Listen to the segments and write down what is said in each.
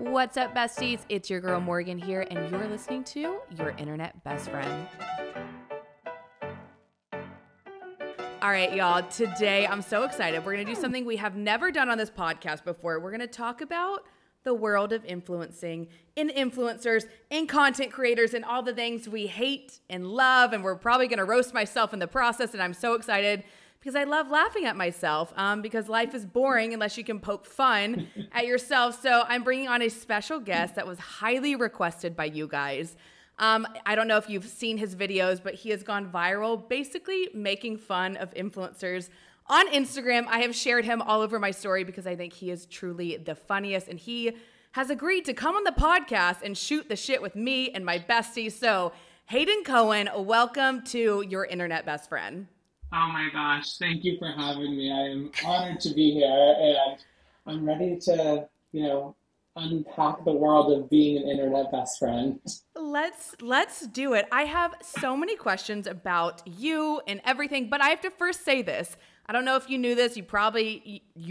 What's up, besties? It's your girl Morgan here, and you're listening to Your Internet Best Friend. All right, y'all. Today, I'm so excited. We're going to do something we have never done on this podcast before. We're going to talk about the world of influencing and influencers and content creators and all the things we hate and love. And we're probably going to roast myself in the process. And I'm so excited because I love laughing at myself because life is boring unless you can poke fun at yourself. So I'm bringing on a special guest that was highly requested by you guys. I don't know if you've seen his videos, but he has gone viral basically making fun of influencers on Instagram. I have shared him all over my story because I think he is truly the funniest, and he has agreed to come on the podcast and shoot the shit with me and my bestie. So Hayden Cohen, welcome to Your Internet Best Friend. Oh my gosh, thank you for having me. I am honored to be here, and I'm ready to, unpack the world of being an internet best friend. Let's do it. I have so many questions about you and everything, but I have to first say this. I don't know if you knew this. You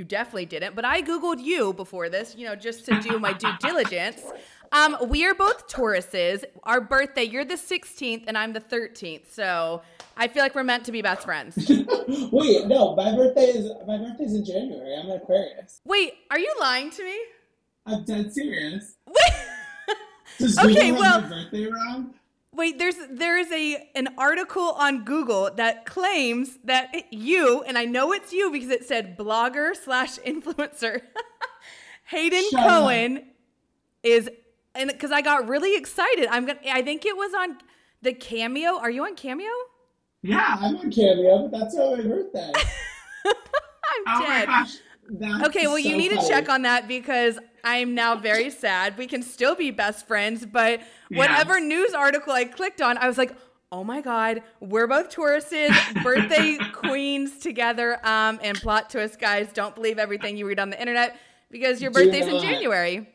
definitely didn't, but I Googled you before this, just to do my due diligence. We are both Tauruses. Our birthday, you're the 16th and I'm the 13th. So I feel like we're meant to be best friends. Wait, no, my birthday's in January. I'm an Aquarius. Wait, are you lying to me? I'm dead serious. Does Google have my birthday wrong? Wait, there is an article on Google that claims that you, and I know it's you because it said blogger/influencer, Hayden Cohen is, and because I got really excited, I think it was on the Cameo. Are you on Cameo? Yeah, I'm on Cameo, but that's not my birthday. I'm dead. My gosh. Okay, well, you need to check on that because I'm now very sad. We can still be best friends, but whatever news article I clicked on, I was like, oh my God, we're both Tauruses, birthday queens together, and plot twist, guys, don't believe everything you read on the internet because your birthday's in January.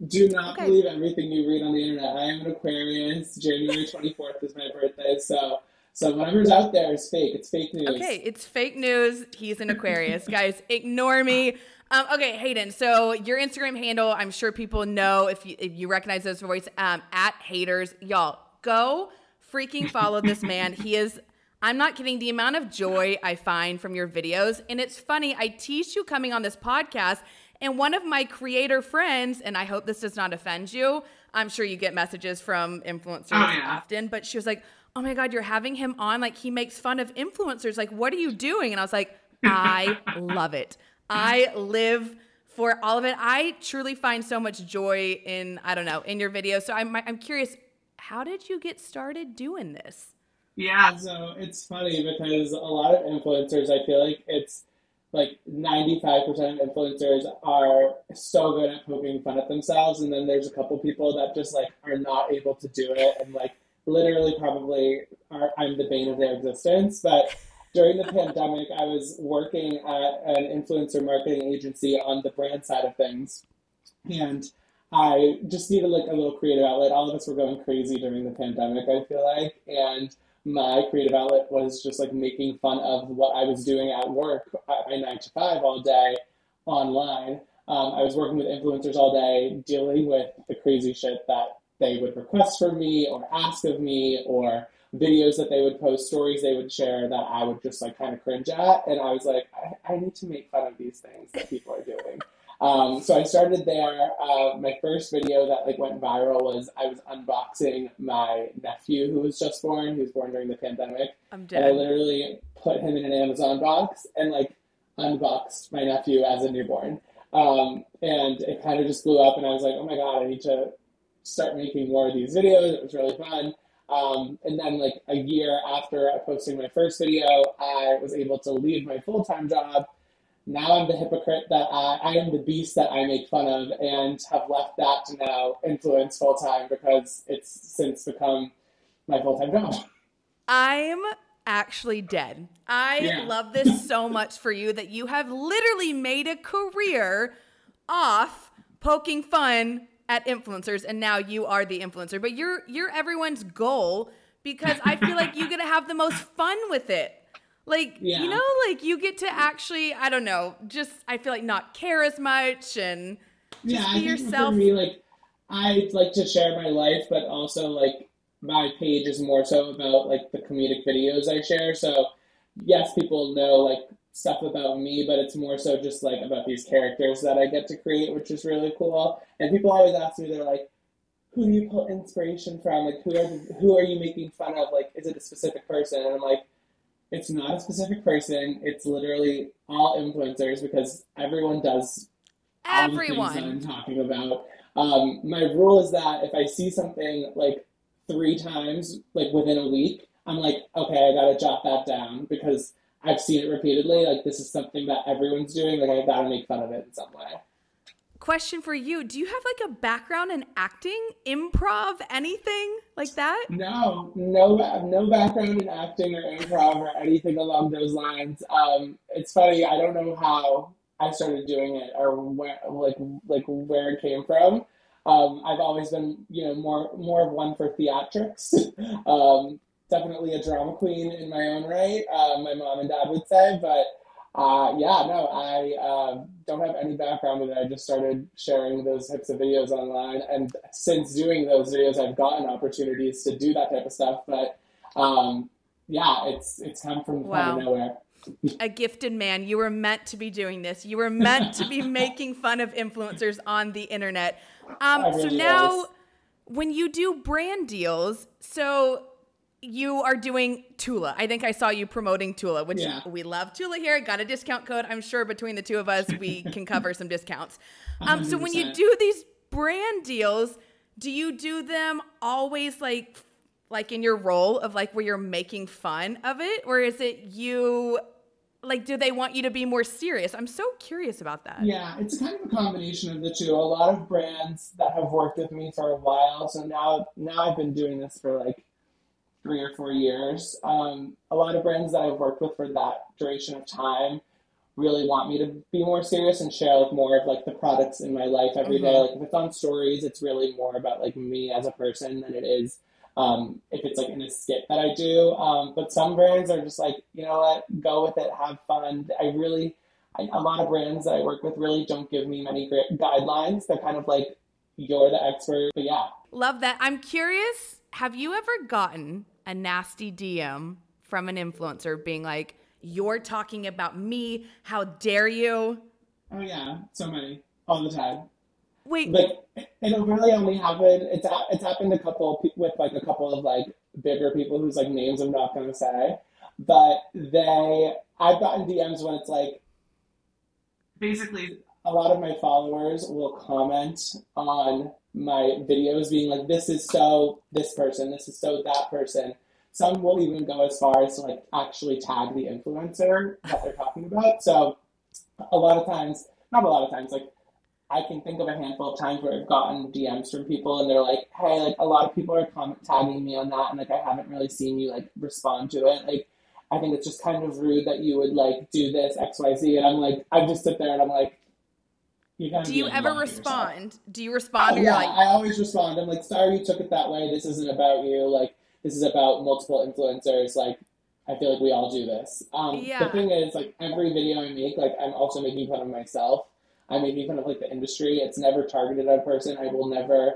Do not believe everything you read on the internet. I am an Aquarius. January 24th is my birthday, so whatever's out there is fake. It's fake news. Okay, it's fake news. He's an Aquarius. Guys, ignore me. Okay, Hayden, so your Instagram handle, I'm sure people know if you recognize those voice, at haters. Y'all, go freaking follow this man. He is, I'm not kidding, the amount of joy I find from your videos. And it's funny, I teased you coming on this podcast, and one of my creator friends, and I hope this does not offend you, I'm sure you get messages from influencers often, but she was like, oh my God, you're having him on, like he makes fun of influencers. Like, what are you doing? And I was like, I love it. I live for all of it. I truly find so much joy in your videos. So I'm curious, how did you get started doing this? Yeah, so it's funny because a lot of influencers, I feel like it's like 95% of influencers are so good at poking fun at themselves. And then there's a couple people that just like are not able to do it. And like, literally probably I'm the bane of their existence. But during the pandemic, I was working at an influencer marketing agency on the brand side of things. And I just needed like a little creative outlet. All of us were going crazy during the pandemic, I feel like. And my creative outlet was just like making fun of what I was doing at work at my 9 to 5 all day online. I was working with influencers all day, dealing with the crazy shit that they would request from me or ask of me, or videos that they would post, stories they would share that I would just like kind of cringe at. And I was like, I need to make fun of these things that people are doing. So I started there. My first video that like went viral was I was unboxing my nephew who was just born. He was born during the pandemic. I'm dead. And I literally put him in an Amazon box and like unboxed my nephew as a newborn. And it kind of just blew up, and I was like, oh my God, I need to start making more of these videos. It was really fun. And then like a year after posting my first video, I was able to leave my full-time job. Now I'm the hypocrite that I am the beast that I make fun of, and have left that to now influence full-time because it's since become my full-time job. I'm actually dead. I love this so much for you that you have literally made a career off poking fun at influencers, and now you are the influencer. But you're everyone's goal because I feel like you get to have the most fun with it. Like, like you get to actually, I don't know, just I feel like not care as much and just be yourself. For me, like I like to share my life, but also like my page is more so about like the comedic videos I share. So yes, people know like stuff about me, but it's more so just like about these characters that I get to create, which is really cool. And people always ask me, they're like, who do you pull inspiration from? Like who are you making fun of? Like, is it a specific person? And I'm like, it's not a specific person. It's literally all influencers because everyone does all the things that I'm Everyone. talking about. My rule is that if I see something like 3 times, like within a week, I'm like, okay, I gotta jot that down because I've seen it repeatedly. Like this is something that everyone's doing. Like I gotta make fun of it in some way. Question for you. Do you have like a background in acting, improv, anything like that? No background in acting or improv or anything along those lines. It's funny. I don't know how I started doing it or like where it came from. I've always been, more of one for theatrics. Definitely a drama queen in my own right. My mom and dad would say, but yeah, no, I don't have any background in it. I just started sharing those types of videos online, and since doing those videos, I've gotten opportunities to do that type of stuff. But yeah, it's come from kind of Wow. nowhere. A gifted man. You were meant to be doing this. You were meant to be making fun of influencers on the internet. I So really now was. when you do brand deals, so you are doing Tula. I think I saw you promoting Tula, which Yeah, we love Tula here. Got a discount code. I'm sure between the two of us, we can cover some discounts. So when you 100%. do these brand deals, do you do them always like in your role of like where you're making fun of it? Or is it you, like, do they want you to be more serious? I'm so curious about that. Yeah, it's kind of a combination of the two. A lot of brands that have worked with me for a while, so now I've been doing this for like 3 or 4 years. A lot of brands that I've worked with for that duration of time really want me to be more serious and share like more of like the products in my life every day. Mm-hmm. Like if it's on stories, it's really more about like me as a person than it is if it's like in a skit that I do. But some brands are just like, you know what, go with it, have fun. A lot of brands that I work with really don't give me many great guidelines. They're kind of like, you're the expert. But yeah, Love that. I'm curious, have you ever gotten a nasty DM from an influencer being like, you're talking about me. How dare you? oh yeah, so many all the time. Wait, Like it'll really only happen. It's happened with like a couple of like bigger people whose like names I'm not gonna say, but I've gotten DMs when it's like basically a lot of my followers will comment on my videos being like, this is so this person, this is so that person. Some will even go as far as to like actually tag the influencer that they're talking about. So a lot of times, not a lot of times, like I can think of a handful of times where I've gotten DMs from people and they're like, hey, like a lot of people are tagging me on that and like I haven't really seen you like respond to it. Like I think it's just kind of rude that you would like do this XYZ. And I'm like, I just sit there and I'm like, you gotta do be you like ever watching yourself. respond? Do you respond or Yeah, you're like, I always respond. I'm like, sorry you took it that way. This isn't about you. Like, this is about multiple influencers. Like, I feel like we all do this. The yeah. thing is, like, every video I make, like, I'm also making fun of myself. I'm making fun of, like, the industry. It's never targeted at a person. I will never,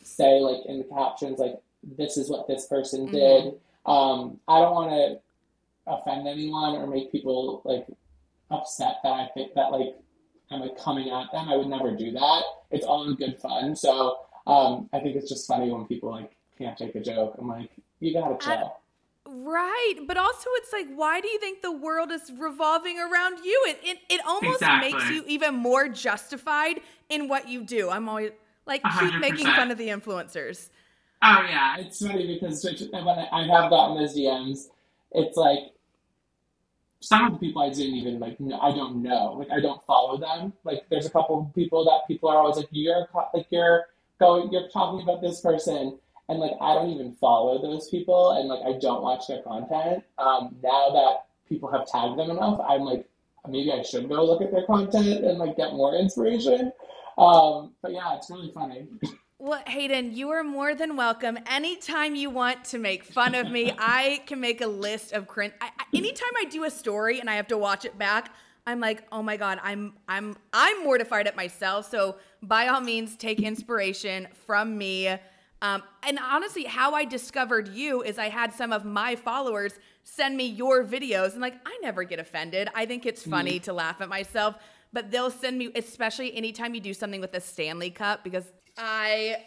say, like, in the captions, like, this is what this person Mm-hmm. did. I don't want to offend anyone or make people, like, upset that I think that, like, I'm like coming at them. I would never do that. It's all in good fun. So I think it's just funny when people like can't take a joke. I'm like, you gotta I, chill. right. But also it's like, why do you think the world is revolving around you? It almost makes Exactly. you even more justified in what you do. I'm always like, A keep hundred making percent. fun of the influencers. Oh yeah, it's funny because when I have gotten those DMs, it's like some of the people I didn't even like. I don't know. Like I don't follow them. Like there's a couple of people that people are always like, you're talking about this person, and like I don't even follow those people, and like I don't watch their content. Now that people have tagged them enough, I'm like, maybe I should go look at their content and like get more inspiration. But yeah, it's really funny. Well, Hayden, you are more than welcome. Anytime you want to make fun of me, I can make a list of cringe. Anytime I do a story and I have to watch it back, I'm like, oh my god, I'm mortified at myself. So by all means, take inspiration from me. And honestly, how I discovered you is I had some of my followers send me your videos, and like, I never get offended. I think it's funny to laugh at myself, but they'll send me, especially anytime you do something with a Stanley Cup, because I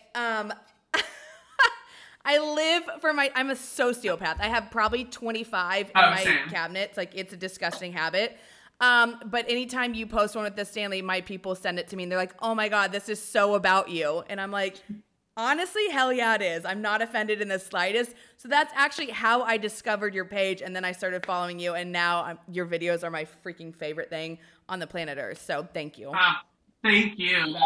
live for I'm a sociopath. I have probably 25 in my cabinets. Like, it's a disgusting habit. But anytime you post one with the Stanley, my people send it to me and they're like, oh my God, this is so about you. And I'm like, honestly, hell yeah, it is. I'm not offended in the slightest. So that's actually how I discovered your page. And then I started following you. And now your videos are my freaking favorite thing on the planet Earth. So thank you. Thank you.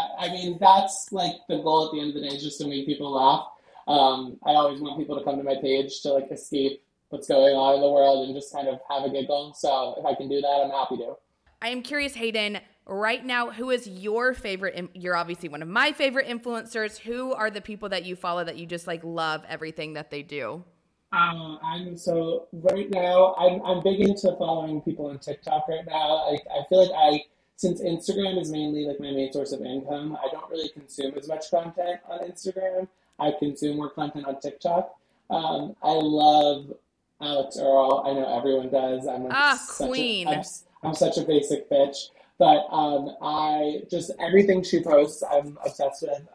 That's like the goal at the end of the day, is just to make people laugh. I always want people to come to my page to like escape what's going on in the world and just kind of have a giggle. So if I can do that, I'm happy to. I am curious, Hayden, right now, who is your favorite? You're obviously one of my favorite influencers. Who are the people that you follow that you just like love everything that they do? Right now, I'm big into following people on TikTok right now. I feel like since Instagram is mainly like my main source of income, I don't really consume as much content on Instagram. I consume more content on TikTok. I love Alex Earl. I know everyone does. Queen. I'm such a basic bitch, but I just everything she posts, I'm obsessed with.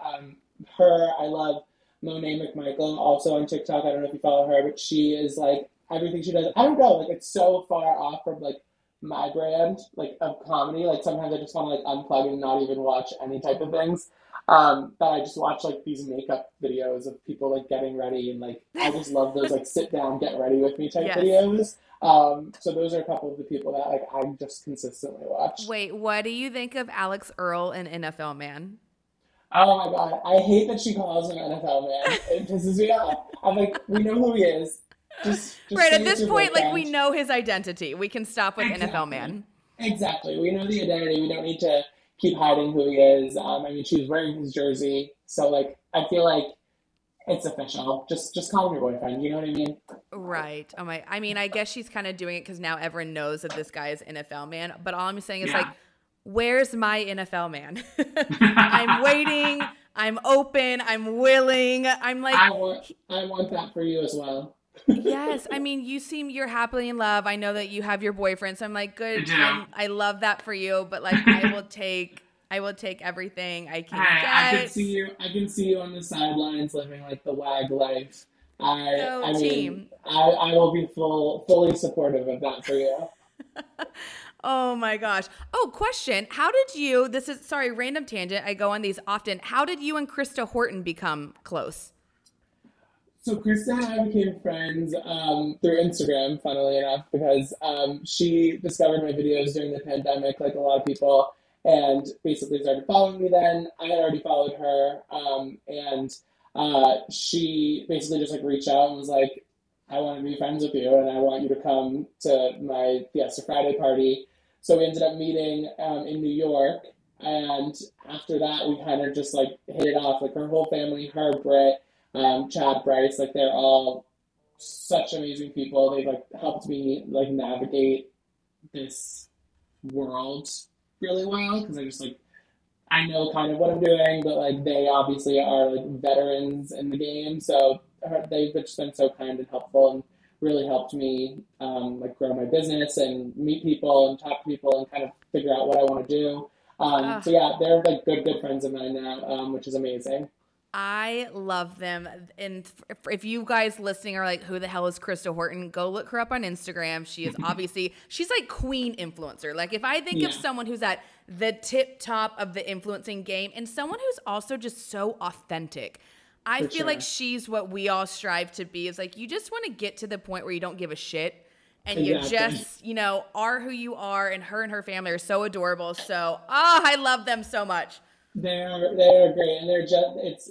Her, I love Monet McMichael, also on TikTok. I don't know if you follow her, but she is like everything she does. I don't know, like it's so far off from like my brand, like of comedy. Like sometimes I just want to like unplug and not even watch any type of things. But I just watch like these makeup videos of people like getting ready, and like I just love those like sit down, get ready with me type videos. So those are a couple of the people that like I just consistently watch. Wait, what do you think of Alex Earl and NFL Man? Oh my God, I hate that she calls him NFL Man. It pisses me off. I'm like, we know who he is. Just right at this point, like we know his identity. We can stop with NFL Man. Exactly, we know the identity. We don't need to keep hiding who he is. I mean, she was wearing his jersey, so like I feel like it's official. Just call him your boyfriend. You know what I mean? Right. Oh my. I mean, I guess she's kind of doing it because now everyone knows that this guy is NFL Man. But all I'm saying is like, where's my NFL Man? I'm waiting. I'm open. I'm willing. I'm like, I want that for you as well. Yes. I mean, you're happily in love. I know that you have your boyfriend. So I'm like, good. I love that for you. But like, I will take everything I can get. I can see you on the sidelines living like the wag life. I will be fully supportive of that for you. Oh my gosh. Oh, question. How did you, random tangent. I go on these often. How did you and Krista Horton become close? So Krista and I became friends through Instagram, funnily enough, because she discovered my videos during the pandemic, like a lot of people, and basically started following me then. I had already followed her, and she basically just like reached out and was like, I want to be friends with you, and I want you to come to my Fiesta Friday party. So we ended up meeting in New York, and after that, we kind of just like hit it off. Like her whole family, her, Britt, Chad, Bryce, like they're all such amazing people. They've like helped me like navigate this world really well because I know kind of what I'm doing, but like they obviously are like veterans in the game, so they've just been so kind and helpful and really helped me like grow my business and meet people and talk to people and kind of figure out what I want to do. So yeah, they're like good friends of mine now, which is amazing. I love them. And if you guys listening are like, who the hell is Krista Horton? Go look her up on Instagram. She is obviously, she's like queen influencer. Like if I think of someone who's at the tip top of the influencing game and someone who's also just so authentic, I feel like she's what we all strive to be. Is like, you just want to get to the point where you don't give a shit and you just, are who you are, and her family are so adorable. So, I love them so much. They're great, and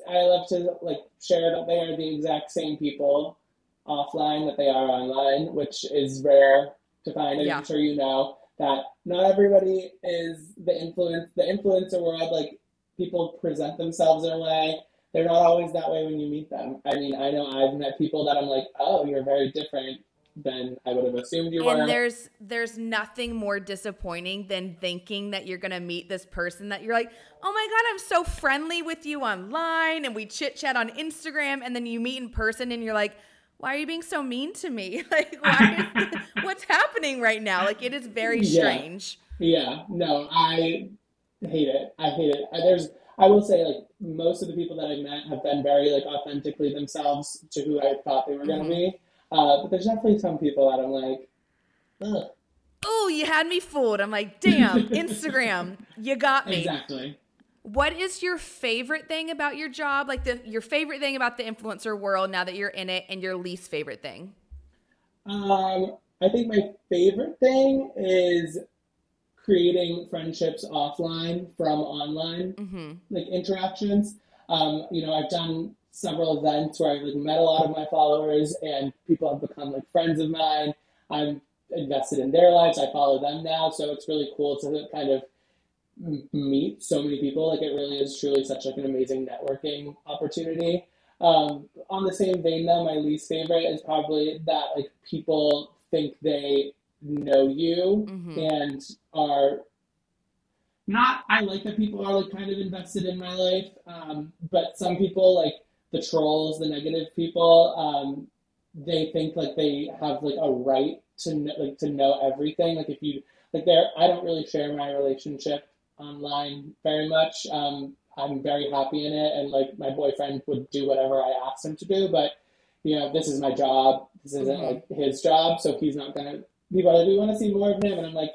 I love to like share that they are the exact same people offline that they are online, which is rare to find. And I'm sure you know that not everybody is the influencer world. Like people present themselves in a way. They're not always that way when you meet them. I mean, I know I've met people that I'm like, oh, you're very different than I would have assumed you were. And there's nothing more disappointing than thinking that you're going to meet this person that you're like, oh my God, I'm so friendly with you online and we chit chat on Instagram, and then you meet in person and you're like, why are you being so mean to me? Like, what's happening right now? Like, it is very strange. Yeah, no, I hate it. I hate it. I will say, like, most of the people that I've met have been very, like, authentically themselves to who I thought they were going to be. But there's definitely some people that I'm like, ugh. Oh, you had me fooled. I'm like, damn, Instagram, you got me. Exactly. What is your favorite thing about your job? Like, your favorite thing about the influencer world now that you're in it, and your least favorite thing? I think my favorite thing is creating friendships offline from online, like interactions. I've done several events where I've like met a lot of my followers and people have become like friends of mine. I'm invested in their lives. I follow them now. So it's really cool to kind of meet so many people. Like, it really is truly such like an amazing networking opportunity. On the same vein though, my least favorite is probably that like people think they know you and are not, I like that people are like kind of invested in my life, but some people, like the trolls, the negative people, they think like they have like a right to know everything. Like, if you like, I don't really share my relationship online very much. I'm very happy in it, and like my boyfriend would do whatever I asked him to do, but this is my job. This isn't like his job, so he's not gonna. People are like, we want to see more of him, and I'm like,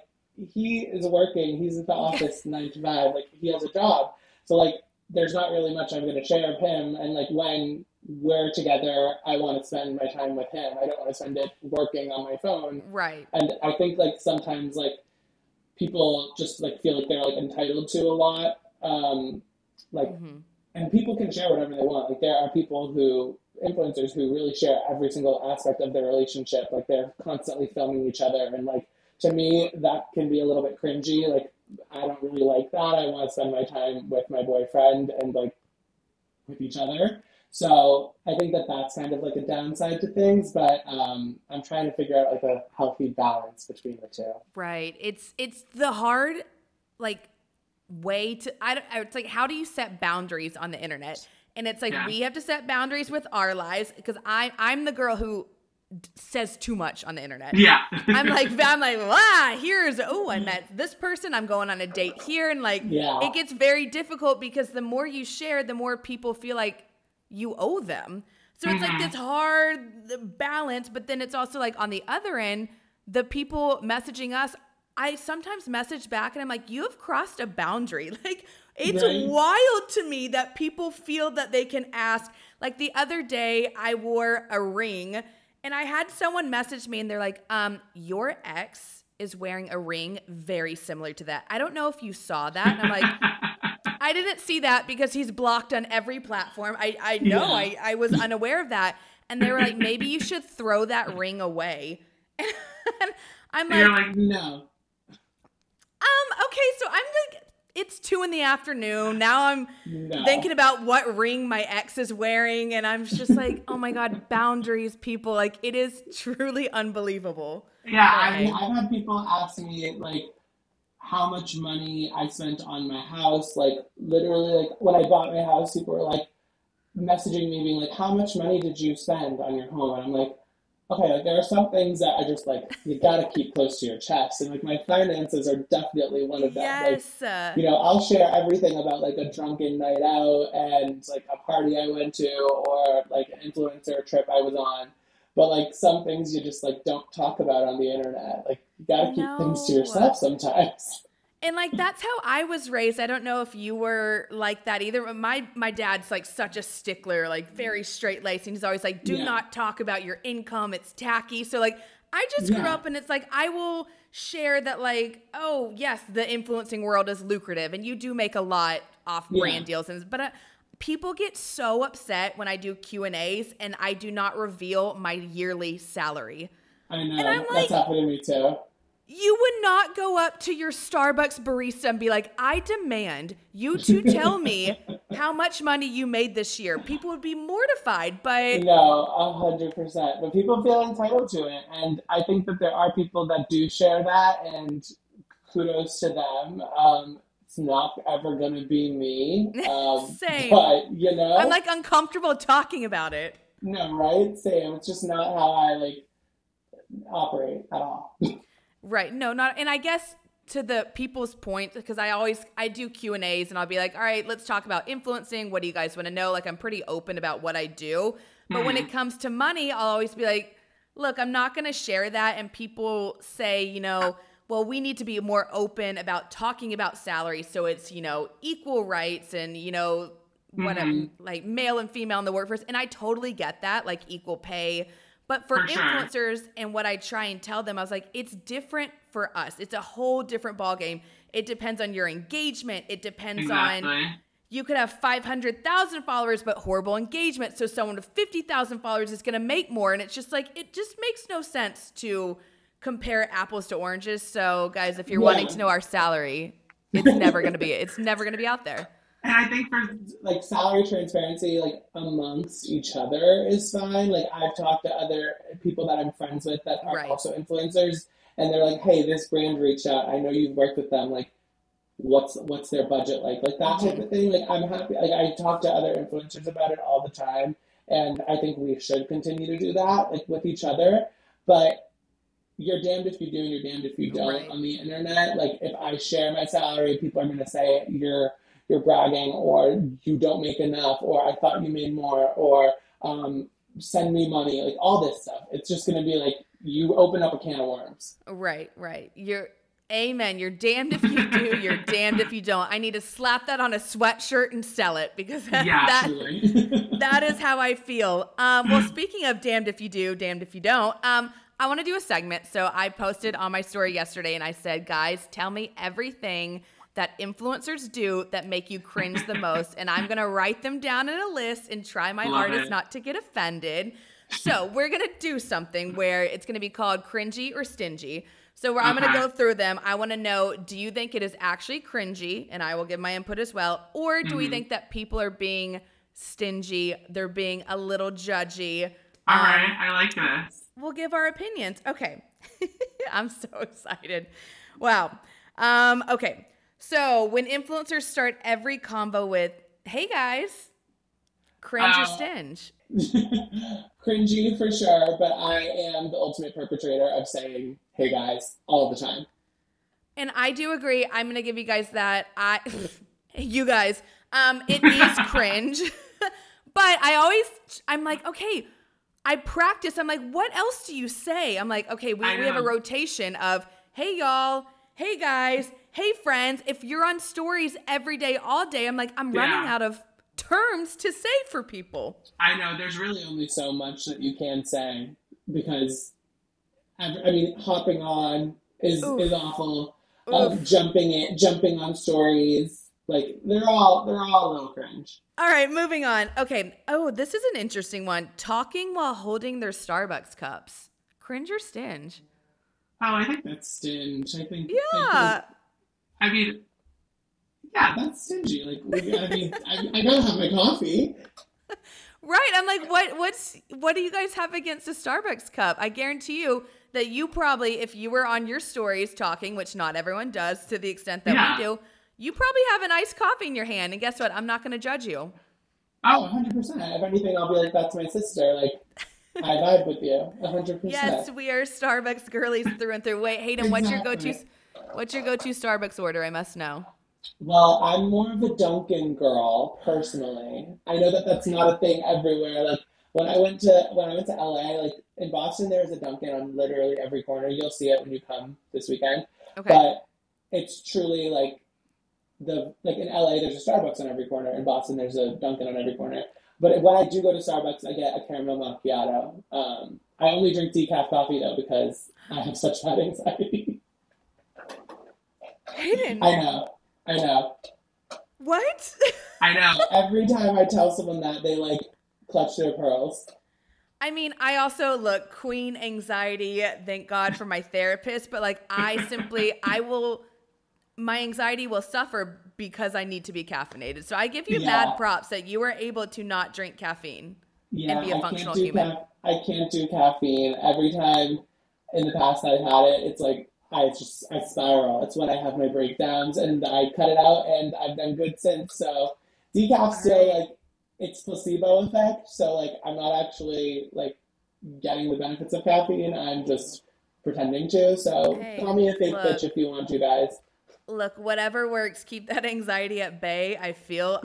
he is working. He's at the office 9 to 5. Like, he has a job, so like, there's not really much I'm gonna share of him. And like, when we're together, I want to spend my time with him. I don't want to spend it working on my phone. Right. And I think like sometimes like people just like feel like they're like entitled to a lot. And people can share whatever they want. Like, there are influencers who really share every single aspect of their relationship. Like, they're constantly filming each other. And like, to me, that can be a little bit cringy. Like, I don't really like that. I want to spend my time with my boyfriend and like with each other. So I think that that's kind of like a downside to things, but I'm trying to figure out like a healthy balance between the two. Right. It's the hard like way to it's like, how do you set boundaries on the internet? And it's like, we have to set boundaries with our lives, because I'm the girl who says too much on the internet. Yeah. I'm like, I met this person, I'm going on a date here, and like, it gets very difficult because the more you share, the more people feel like you owe them. So it's like this hard balance, but then it's also like, on the other end, the people messaging us, I sometimes message back and I'm like, you have crossed a boundary. Like, it's wild to me that people feel that they can ask. Like, the other day I wore a ring and I had someone message me and they're like, your ex is wearing a ring very similar to that. I don't know if you saw that. And I'm like, I didn't see that because he's blocked on every platform. I know. I was unaware of that. And they were like, maybe you should throw that ring away. And I'm like, you're like, no. Okay, so I'm like, it's 2 PM. Now I'm thinking about what ring my ex is wearing. And I'm just like, oh my God, boundaries, people. Like, it is truly unbelievable. Yeah, I mean, I've had people ask me, like, how much money I spent on my house. Like, literally, like, when I bought my house, people were, like, messaging me being like, how much money did you spend on your home? And I'm like, okay, like, there are some things that I just, like, you gotta keep close to your chest. And, like, my finances are definitely one of them. Yes. Like, I'll share everything about, like, a drunken night out and, like, a party I went to or, like, an influencer trip I was on. But, like, some things you just, like, don't talk about on the internet. Like, you gotta keep things to yourself sometimes. And, like, that's how I was raised. I don't know if you were like that either. My dad's, like, such a stickler, like, very straight-laced. And he's always like, do not talk about your income. It's tacky. So, like, I just grew up and it's like, I will share that, like, oh, yes, the influencing world is lucrative. And you do make a lot off brand deals. But people get so upset when I do Q&As and I do not reveal my yearly salary. I know. And I'm like, that's happened to me too. You would not go up to your Starbucks barista and be like, I demand you to tell me how much money you made this year. People would be mortified, but... No, 100%. But people feel entitled to it. And I think that there are people that do share that, and kudos to them. It's not ever going to be me. Same. But, I'm like uncomfortable talking about it. No, right? Same. It's just not how I like operate at all. Right. No, not. And I guess to the people's point, because I do Q&As and I'll be like, all right, let's talk about influencing. What do you guys want to know? Like, I'm pretty open about what I do. But when it comes to money, I'll always be like, look, I'm not going to share that. And people say, well, we need to be more open about talking about salary. So it's, equal rights and, whatever, like male and female in the workforce. And I totally get that, like equal pay. But for influencers, and what I try and tell them, I was like, it's different for us. It's a whole different ballgame. It depends on your engagement. It depends on, you could have 500,000 followers, but horrible engagement. So someone with 50,000 followers is going to make more. And it's just like, it just makes no sense to compare apples to oranges. So guys, if you're wanting to know our salary, it's never going to be out there. And I think for like salary transparency, like amongst each other is fine. Like I've talked to other people that I'm friends with that are also influencers, and they're like, "Hey, this brand reached out. I know you've worked with them. Like, what's their budget like?" Like that type of thing. Like I'm happy. Like I talk to other influencers about it all the time, and I think we should continue to do that, like with each other. But you're damned if you do, and you're damned if you don't on the internet. Like if I share my salary, people are going to say you're bragging, or you don't make enough, or I thought you made more, or send me money, like all this stuff. It's just going to be like you open up a can of worms. Right. Amen. You're damned if you do, you're damned if you don't. I need to slap that on a sweatshirt and sell it, because that is how I feel. Well, speaking of damned if you do, damned if you don't, I want to do a segment. So I posted on my story yesterday and I said, guys, tell me everything that influencers do that make you cringe the most. And I'm going to write them down in a list and try my hardest not to get offended. So we're going to do something where it's going to be called cringy or stingy. So where I'm going to go through them. I want to know, do you think it is actually cringy? And I will give my input as well. Or do we think that people are being stingy? They're being a little judgy. All right. I like this. We'll give our opinions. Okay. I'm so excited. Wow. Okay. So when influencers start every combo with, hey guys, cringe or stinge? Cringy for sure, but I am the ultimate perpetrator of saying, hey guys, all the time. And I do agree. I'm going to give you guys that. You guys, it is cringe. But I'm like, okay, I practice. I'm like, what else do you say? I'm like, okay, we have a rotation of, hey y'all, hey guys, hey friends. If you're on stories every day, all day, I'm like, I'm running out of terms to say for people. I know, there's really only so much that you can say, because I mean, hopping on is awful. Jumping on stories, like they're all a little cringe. All right, moving on. Okay. Oh, this is an interesting one. Talking while holding their Starbucks cups. Cringe or stinge? Oh, I think that's stinge. I think. Yeah. I mean, yeah, that's stingy. Like, I gotta have my coffee. Right. I'm like, what do you guys have against a Starbucks cup? I guarantee you that you probably, if you were on your stories talking, which not everyone does to the extent that we do, you probably have an iced coffee in your hand. And guess what? I'm not going to judge you. Oh, 100%. If anything, I'll be like, that's my sister. Like, I vibe with you. 100%. Yes, we are Starbucks girlies through and through. Wait, Hayden, what's your go-to Starbucks order? I must know. Well, I'm more of a Dunkin' girl, personally. I know that that's not a thing everywhere. Like, when I went to LA, like, in Boston, there's a Dunkin' on literally every corner. You'll see it when you come this weekend. Okay. But it's truly, like in LA, there's a Starbucks on every corner. In Boston, there's a Dunkin' on every corner. But when I do go to Starbucks, I get a caramel macchiato. I only drink decaf coffee, though, because I have such bad anxiety. Hayden. I know. What? I know. Every time I tell someone that, they, like, clutch their pearls. I mean, I also look queen anxiety. Thank God for my therapist. But like, my anxiety will suffer because I need to be caffeinated. So I give you mad props that you were able to not drink caffeine and be a functional human. I can't do caffeine. Every time in the past I've had it, it's like I spiral. It's when I have my breakdowns, and I cut it out, and I've been good since. So decaf still like it's placebo effect. So like I'm not actually like getting the benefits of caffeine. I'm just pretending to. So call me a fake bitch if you want to, guys. Look, whatever works. Keep that anxiety at bay. I feel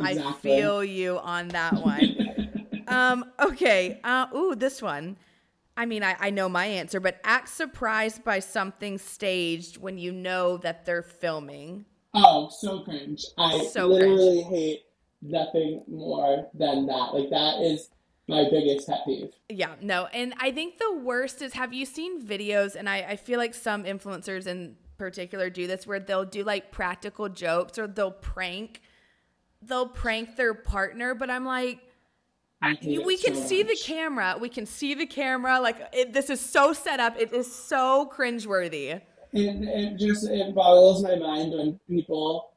you on that one. Okay. This one. I mean, I know my answer, but act surprised by something staged when you know that they're filming. Oh, so cringe. I literally hate nothing more than that. Like, that is my biggest pet peeve. Yeah, no. And I think the worst is, have you seen videos, and I feel like some influencers in particular do this, where they'll do like practical jokes or they'll prank their partner, but I'm like, we can see the camera. We can see the camera. Like, this is so set up. It is so cringeworthy. It boggles my mind when people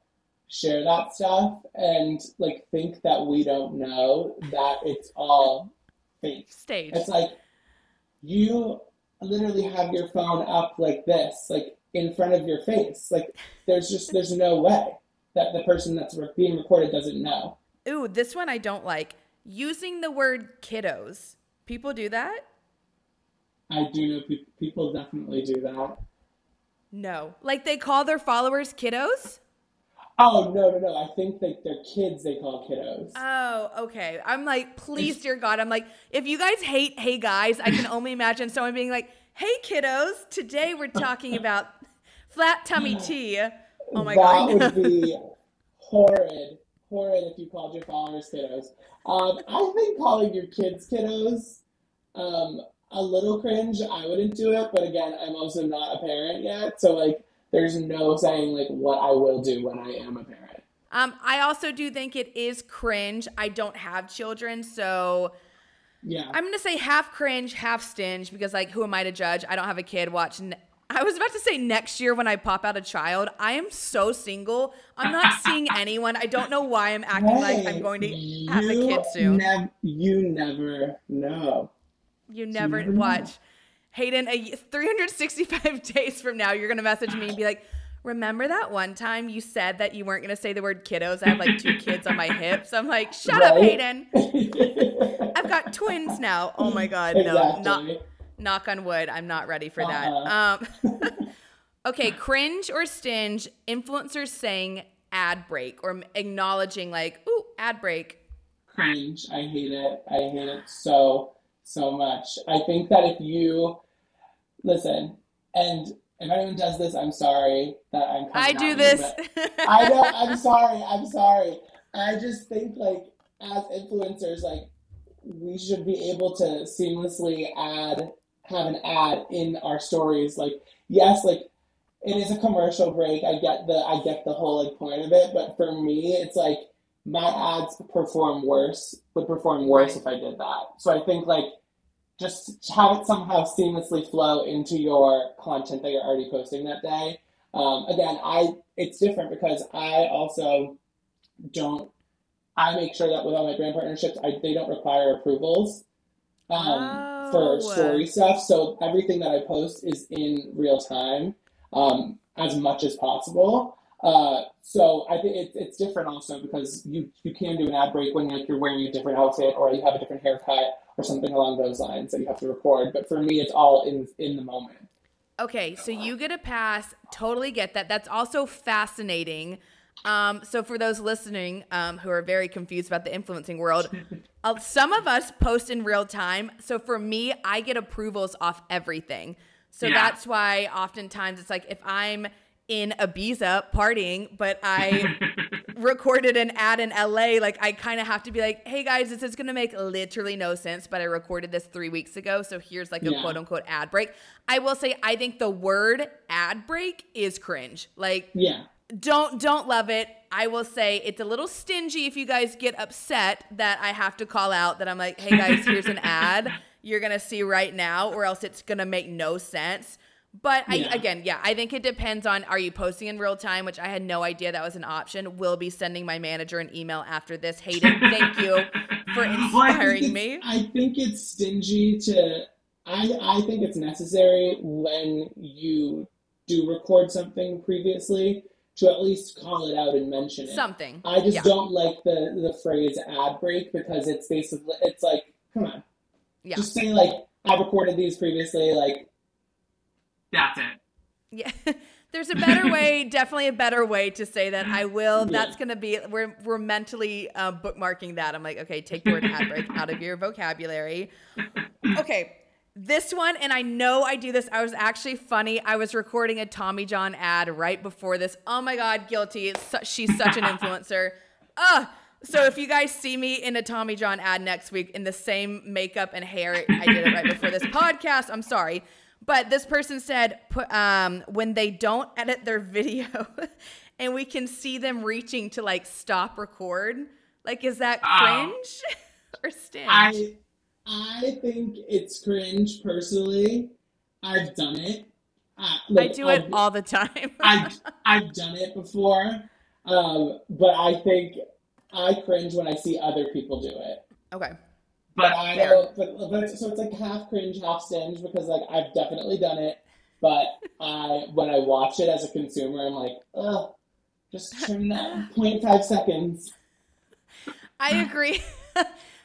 share that stuff and like think that we don't know that it's all fake. Staged. It's like, you literally have your phone up like this, like in front of your face. Like, there's no way that the person that's being recorded doesn't know. Ooh, this one I don't like. Using the word kiddos. People do that? I do know people definitely do that. No. Like, they call their followers kiddos? Oh, no. I think like they're kids they call kiddos. Oh, okay. I'm like, please, dear God. I'm like, if you guys hate Hey Guys, I can only imagine someone being like, hey kiddos, today we're talking about flat tummy tea. Oh my God. That would be horrid if you called your followers kiddos. I think calling your kids kiddos, a little cringe. I wouldn't do it, but again, I'm also not a parent yet, so like, there's no saying like what I will do when I am a parent. I also do think it is cringe. I don't have children, so yeah, I'm gonna say half cringe, half stinge, because like, who am I to judge? I don't have a kid. I was about to say next year when I pop out a child. I am so single. I'm not seeing anyone. I don't know why I'm acting like I'm going to have a kid soon. You never know. You never watch. Hayden, 365 days from now, you're going to message me and be like, remember that one time you said that you weren't going to say the word kiddos? I have like 2 kids on my hips. I'm like, shut up, Hayden. I've got twins now. Oh my God. Exactly. No, knock on wood. I'm not ready for that. Okay, cringe or stinge, influencers saying ad break or acknowledging like, ooh, ad break. Cringe. I hate it. I hate it so much. I think that if you listen, and if anyone does this, I'm sorry that I'm coming I do this. I know, I'm sorry. I just think like, as influencers, like, we should be able to seamlessly have an ad in our stories. Like, yes, like, it is a commercial break. I get the whole like point of it, but for me, it's like, my ads would perform worse right. If I did that. So I think like, just have it somehow seamlessly flow into your content that you're already posting that day. Again, it's different because I also I make sure that with all my brand partnerships, they don't require approvals for story stuff. So everything that I post is in real time, as much as possible. So I think it's different also because you can do an ad break when like you're wearing a different outfit or you have a different haircut or something along those lines that you have to record. But for me, it's all in the moment. Okay, so you get a pass. Totally get that. That's also fascinating. So for those listening who are very confused about the influencing world, some of us post in real time. So for me, I get approvals off everything. So that's why oftentimes it's like if I'm in Ibiza partying, but I recorded an ad in LA, like I kind of have to be like, hey guys, this is going to make literally no sense, but I recorded this 3 weeks ago. So here's like a quote unquote ad break. I will say, I think the word ad break is cringe. Like, don't love it. I will say it's a little stingy if you guys get upset that I have to call out that I'm like, hey guys, here's an ad. you're going to see right now, or else it's going to make no sense. But I think it depends on, are you posting in real time, which I had no idea that was an option. We'll be sending my manager an email after this. Hayden, thank you for inspiring me. I think it's stingy to, I think it's necessary when you do record something previously to at least call it out and mention it. Something. I just don't like the phrase ad break, because it's basically, it's like, come on. Yeah. Just say like, I recorded these previously, like. That's it. Yeah. There's a better way, definitely a better way to say that. I will. That's going to be, we're mentally bookmarking that. I'm like, okay, take the word ad break out of your vocabulary. Okay. This one, and I know I do this. I was actually funny. I was recording a Tommy John ad right before this. Oh my God, guilty. She's such an influencer. So if you guys see me in a Tommy John ad next week in the same makeup and hair, I did it right before this podcast. I'm sorry. But this person said, when they don't edit their video and we can see them reaching to like stop record, like, is that cringe or stinge? I think it's cringe personally. I've done it. I do it all the time. I've done it before. But I think I cringe when I see other people do it. Okay. But I don't, but so it's like half cringe, half stinge, because like I've definitely done it. But when I watch it as a consumer, I'm like, ugh, just trim that 0.5 seconds. I agree.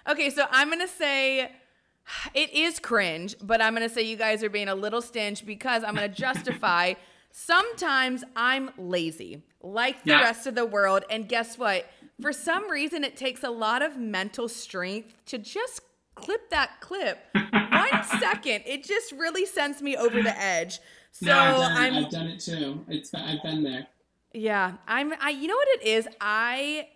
Okay, so I'm going to say it is cringe, but I'm going to say you guys are being a little stinge because I'm going to justify sometimes I'm lazy, like the rest of the world. And guess what? For some reason, it takes a lot of mental strength to just clip that clip. 1 second. It just really sends me over the edge. So I've done it too. I've been there. Yeah, you know what it is?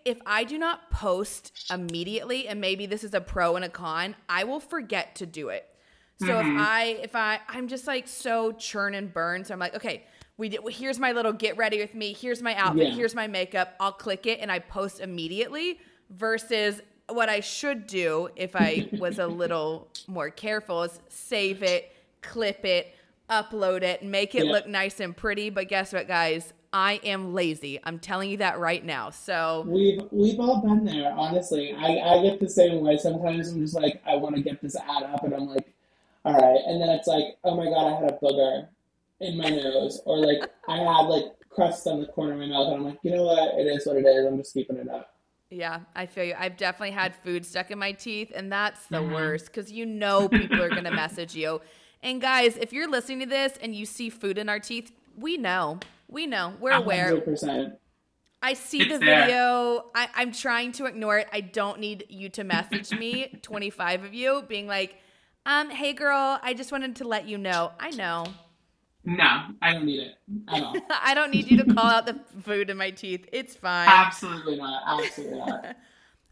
If I do not post immediately, and maybe this is a pro and a con, I will forget to do it. So if I'm just like so churn and burn. So I'm like, okay, here's my little get ready with me. Here's my outfit. Here's my makeup. I'll click it and I post immediately versus what I should do if I was a little more careful is save it, clip it, upload it, make it look nice and pretty. But guess what, guys? I am lazy. I'm telling you that right now. So we've all been there, honestly. I get the same way. Sometimes I'm just like, I want to get this ad up, and I'm like, all right. And then it's like, oh my God, I had a booger in my nose, or like I had like crust on the corner of my mouth, and I'm like, you know what? It is what it is. I'm just keeping it up. Yeah, I feel you. I've definitely had food stuck in my teeth, and that's the worst because you know people are going to message you. And guys, if you're listening to this and you see food in our teeth, we know. We know. We're aware. 100%. I see the video. I'm trying to ignore it. I don't need you to message me, 25 of you, being like, hey, girl, I just wanted to let you know. I know. No, I don't need it at all. I don't need you to call out the food in my teeth. It's fine. Absolutely not. Absolutely not.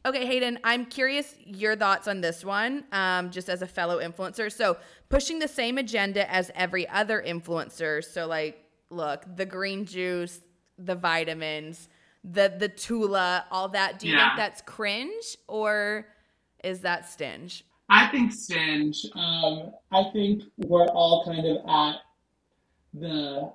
Okay, Hayden, I'm curious your thoughts on this one, just as a fellow influencer. So pushing the same agenda as every other influencer. So like, look, the green juice, the vitamins, the Tula, all that. Do you think that's cringe or is that stinge? I think stinge. I think we're all kind of at the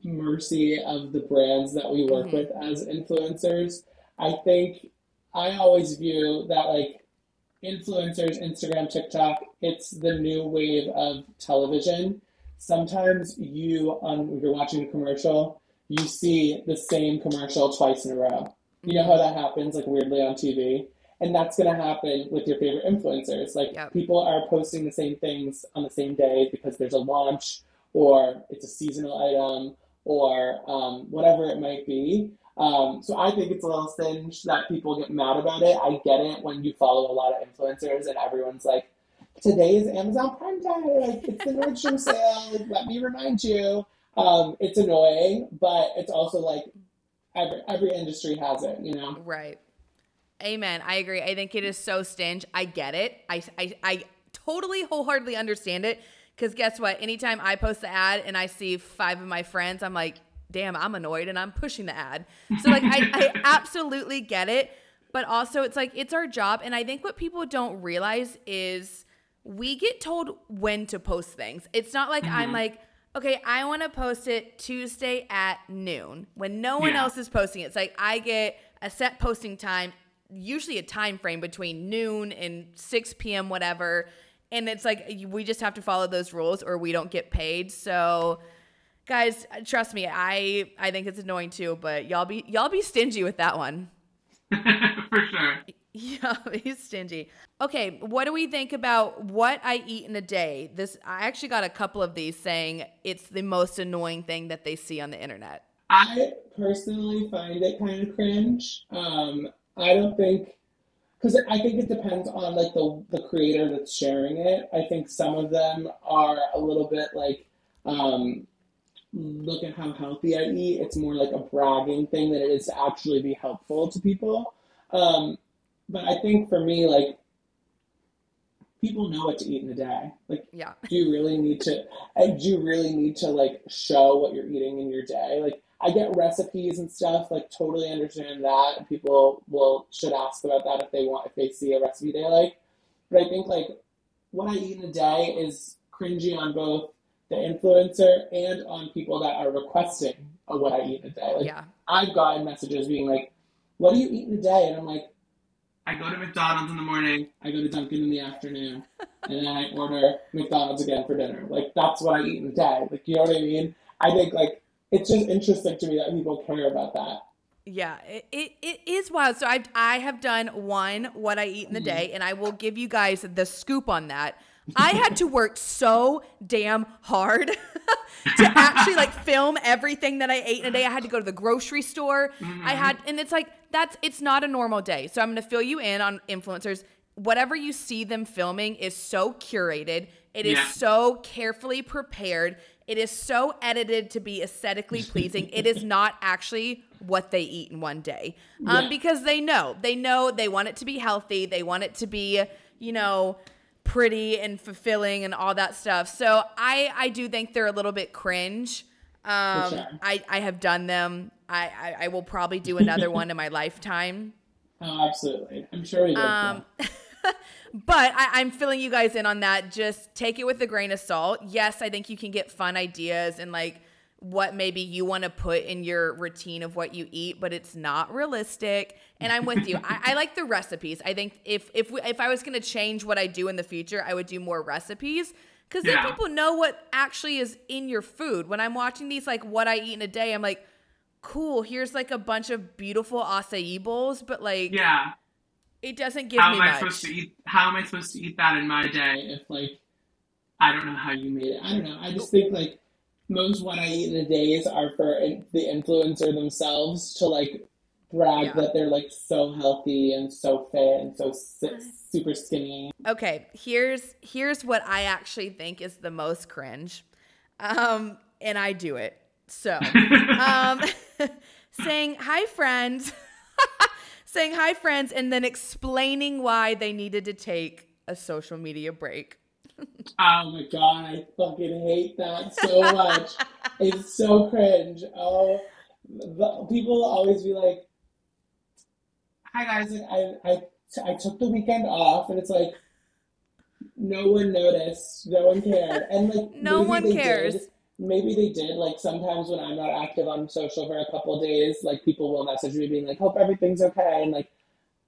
mercy of the brands that we work with as influencers. I think I always view that like influencers, Instagram, TikTok, it's the new wave of television. Sometimes you're watching a commercial, you see the same commercial twice in a row. You know how that happens, like weirdly on TV? And that's going to happen with your favorite influencers. Like people are posting the same things on the same day because there's a launch or it's a seasonal item or whatever it might be. So I think it's a little stinge that people get mad about it. I get it when you follow a lot of influencers and everyone's like, today is Amazon Prime Day, like it's the Nordstrom sale, like, let me remind you. It's annoying, but it's also like every industry has it, you know? Right. Amen. I agree. I think it is so stinge. I get it. I totally wholeheartedly understand it because guess what? Anytime I post the ad and I see 5 of my friends, I'm like, damn, I'm annoyed and I'm pushing the ad. So like I absolutely get it. But also it's like it's our job. And I think what people don't realize is we get told when to post things. It's not like I'm like, okay, I want to post it Tuesday at noon when no one else is posting it. It's like I get a set posting time, usually a time frame between noon and 6 p.m., whatever. And it's like we just have to follow those rules or we don't get paid. So guys, trust me, I think it's annoying too, but y'all be stingy with that one. For sure. Yeah, he's stingy. Okay, what do we think about what I eat in a day? I actually got a couple of these saying it's the most annoying thing that they see on the internet. I personally find it kind of cringe. I don't think, because I think it depends on like the creator that's sharing it. I think some of them are a little bit like, look at how healthy I eat. It's more like a bragging thing than it is to actually be helpful to people. But I think for me, like, people know what to eat in a day. Like, do you really need to like show what you're eating in your day? Like, I get recipes and stuff, like totally understand that. And people should ask about that if they see a recipe they like. But I think like what I eat in a day is cringy on both the influencer and on people that are requesting what I eat in a day. Like, I've gotten messages being like, what do you eat in a day? And I'm like, I go to McDonald's in the morning. I go to Dunkin' in the afternoon. And then I order McDonald's again for dinner. Like, that's what I eat in a day. Like, you know what I mean? I think, like, it's just interesting to me that people care about that. Yeah, it is wild. So I have done what I eat in the day, and I will give you guys the scoop on that. I had to work so damn hard to actually like film everything that I ate in a day. I had to go to the grocery store. And it's like, it's not a normal day. So I'm going to fill you in on influencers. Whatever you see them filming is so curated. It is so carefully prepared. It is so edited to be aesthetically pleasing. It is not actually what they eat in one day. Because they know they want it to be healthy. They want it to be, pretty and fulfilling and all that stuff. So I do think they're a little bit cringe. Sure. I have done them. I will probably do another one in my lifetime. Oh, absolutely. I'm sure we will. But I'm filling you guys in on that. Just take it with a grain of salt. Yes, I think you can get fun ideas and like what maybe you want to put in your routine of what you eat, but it's not realistic. And I'm with you. I like the recipes. I think if I was going to change what I do in the future, I would do more recipes because then people know what actually is in your food. When I'm watching these, like what I eat in a day, I'm like, cool, here's like a bunch of beautiful acai bowls, but like, it doesn't give me much. How am I supposed to eat that in my day if like, I don't know how you made it. I don't know. I just think like, most what I eat in a day are for the influencer themselves to like brag that they're like so healthy and so fit and so super skinny. Okay, here's what I actually think is the most cringe, and I do it. So, saying hi friends, and then explaining why they needed to take a social media break. Oh my god, I fucking hate that so much. It's so cringe. Oh, people always be like, hi guys, like I took the weekend off, and it's like, no one noticed, no one cared. And like, no one cares. Maybe they did. Like sometimes when I'm not active on social for a couple of days, like people will message me being like, hope everything's okay. And like,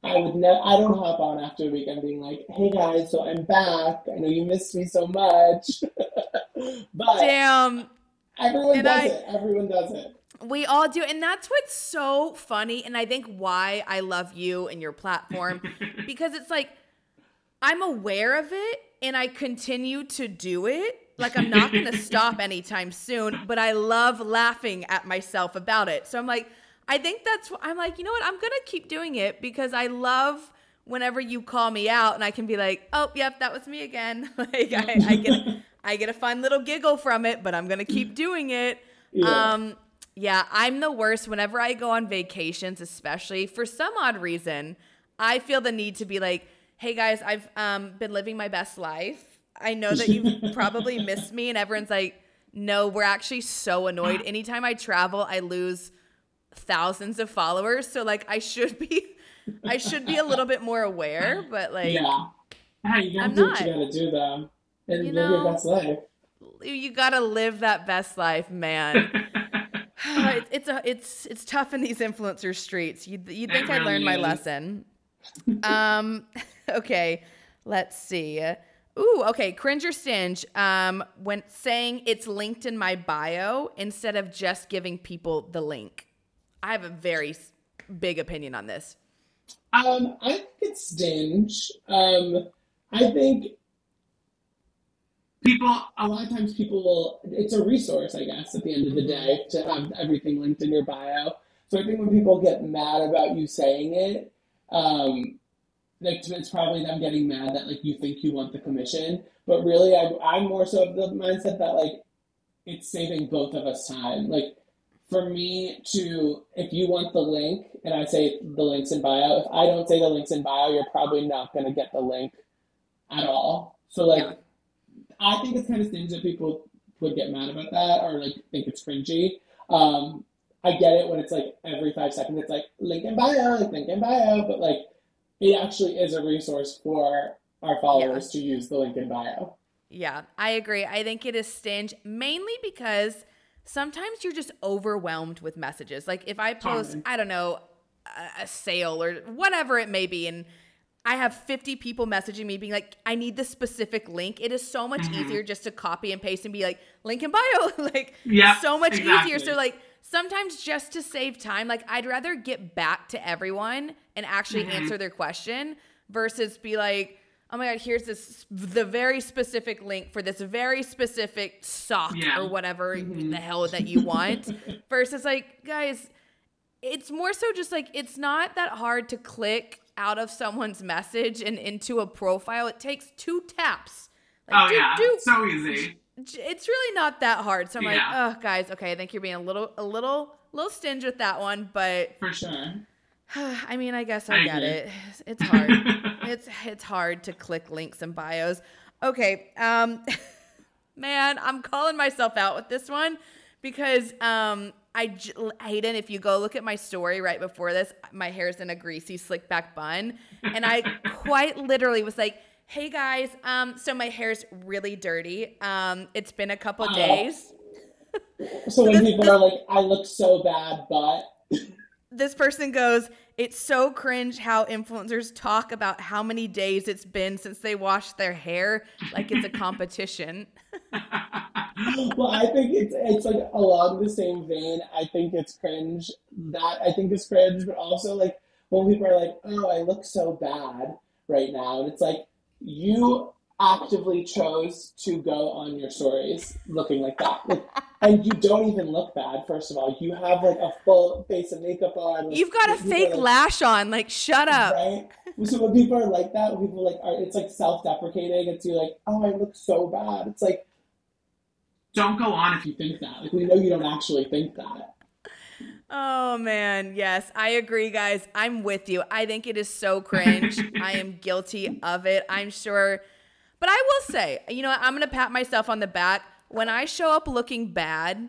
I don't hop on after a weekend being like, hey guys, so I'm back. I know you missed me so much. But damn. Everyone does it. We all do. And that's what's so funny. And I think why I love you and your platform, because it's like, I'm aware of it and I continue to do it. Like, I'm not going to stop anytime soon, but I love laughing at myself about it. So I'm like, I think I'm like, you know what? I'm going to keep doing it because I love whenever you call me out and I can be like, oh, yep, that was me again. Like I get a fun little giggle from it, but I'm going to keep doing it. Yeah, I'm the worst. Whenever I go on vacations, especially for some odd reason, I feel the need to be like, hey guys, I've been living my best life. I know that you've probably missed me, and everyone's like, no, we're actually so annoyed. Anytime I travel, I lose thousands of followers. So like I should be a little bit more aware, but like Hey, you gotta I'm do what you not. gotta do, though, You and live your know, best life. you gotta live that best life, man. It's tough in these influencer streets. You'd think It I'd learned really my is. lesson. Um, okay, let's see. Ooh, okay, cringe or stinge. When saying it's linked in my bio instead of just giving people the link. I have a very big opinion on this. I think it's stinge. I think a lot of times people will, it's a resource, I guess, at the end of the Mm-hmm. day to have everything linked in your bio. So I think when people get mad about you saying it, um, like it's probably them getting mad that like you think you want the commission. But really, I'm more so of the mindset that like it's saving both of us time. Like for me to, if you want the link and I say the link's in bio, if I don't say the link's in bio, you're probably not going to get the link at all. So Yeah. like I think it's kind of stingy that people would get mad about that or like think it's cringy. I get it when it's like every 5 seconds it's like link in bio, like link in bio, but like it actually is a resource for our Yeah. followers to use the link in bio. Yeah, I agree. I think it is stinge mainly because sometimes you're just overwhelmed with messages. Like if I post, Totally. I don't know, a sale or whatever it may be, and I have 50 people messaging me being like, I need this specific link. It is so much Hmm. easier just to copy and paste and be like, link in bio. Like, Yep, so much easier. So, exactly. like, sometimes just to save time, like, I'd rather get back to everyone and actually Hmm. answer their question versus be like, oh my God, here's the very specific link for this very specific sock or Yeah. whatever the Hmm. hell that you want versus like, guys, it's more so just like it's not that hard to click out of someone's message and into a profile. It takes 2 taps. Like Oh do yeah, do. so easy. It's really not that hard. So I'm like, Yeah, oh guys, okay, I think you're being a little stingy with that one, but for sure. I mean, I guess I I get agree. it. It's hard. It's hard to click links and bios. Okay, man, I'm calling myself out with this one because Hayden, if you go look at my story right before this, my hair's in a greasy slick back bun, and I quite literally was like, "Hey guys, so my hair's really dirty. It's been a couple Uh, days." so So when this people this are like, I look so bad, but this person goes, it's so cringe how influencers talk about how many days it's been since they washed their hair like it's a competition. well, I think it's like along the same vein. I think it's cringe. That I think is cringe, but also like when people are like, "Oh, I look so bad right now," and it's like you actively chose to go on your stories looking like that, like, and you don't even look bad. First of all, you have like a full face of makeup on. Like You've got a people are fake like, lash on. Like, shut up. right? So when people are like that, when people like are, it's like self-deprecating. It's you're like, "Oh, I look so bad." It's like don't go on if you think that. Like we know you don't actually think that. Oh man, yes, I agree, guys. I'm with you. I think it is so cringe. I am guilty of it. I'm sure. But I will say, you know what? I'm going to pat myself on the back. When I show up looking bad,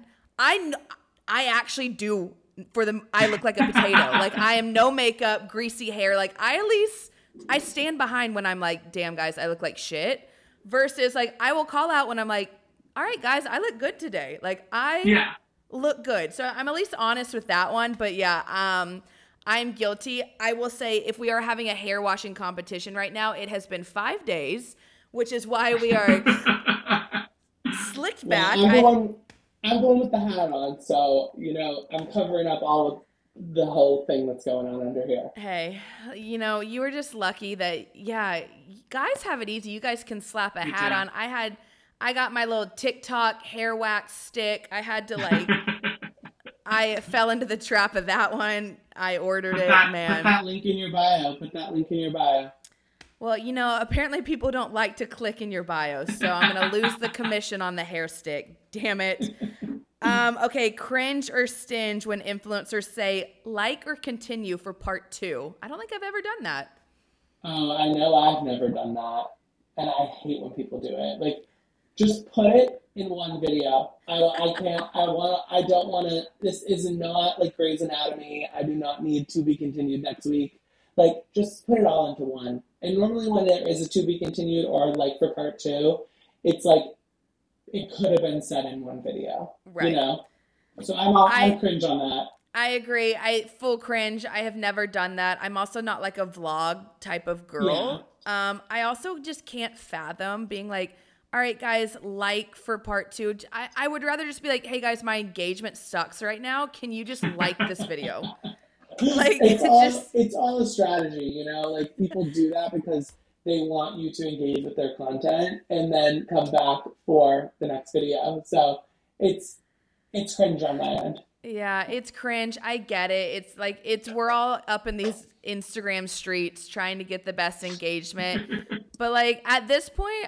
I actually do for them. I look like a potato. Like I am no makeup, greasy hair. Like I at least I stand behind when I'm like, damn guys, I look like shit. Versus like I will call out when I'm like, all right guys, I look good today. Like I Yeah. look good. So I'm at least honest with that one. But yeah, I'm guilty. I will say if we are having a hair washing competition right now, it has been 5 days, which is why we are slicked Well, back. I'm the one. I'm the one with the hat on, so I'm covering up all of the whole thing that's going on under here. Hey, you were just lucky that, yeah, guys have it easy. You guys can slap a Me hat too. on. I got my little TikTok hair wax stick. I had to like, I fell into the trap of that one. I ordered it, Put man. that link in your bio. Put that link in your bio. Well, apparently people don't like to click in your bio, so I'm going to lose the commission on the hair stick. Damn it. Okay, cringe or stinge when influencers say like or continue for part two. I don't think I've ever done that. Oh, I know I've never done that, and I hate when people do it. Like, just put it in one video. I can't. I don't want to. This is not like Grey's Anatomy. I do not need to be continued next week. Like, just put it all into one. And normally when there is a to be continued or like for part two, it's like it could have been said in one video, you Right. know? So I'm I cringe on that. I agree. I full cringe. I have never done that. I'm also not like a vlog type of Yeah. girl. I also just can't fathom being like, all right, guys, like for part two. I would rather just be like, hey guys, my engagement sucks right now. Can you just like this video? Like just It's all a strategy, you know? Like people do that because they want you to engage with their content and then come back for the next video. So it's it's cringe on my end. yeah, it's cringe. I get it. It's like we're all up in these Instagram streets trying to get the best engagement. But like at this point,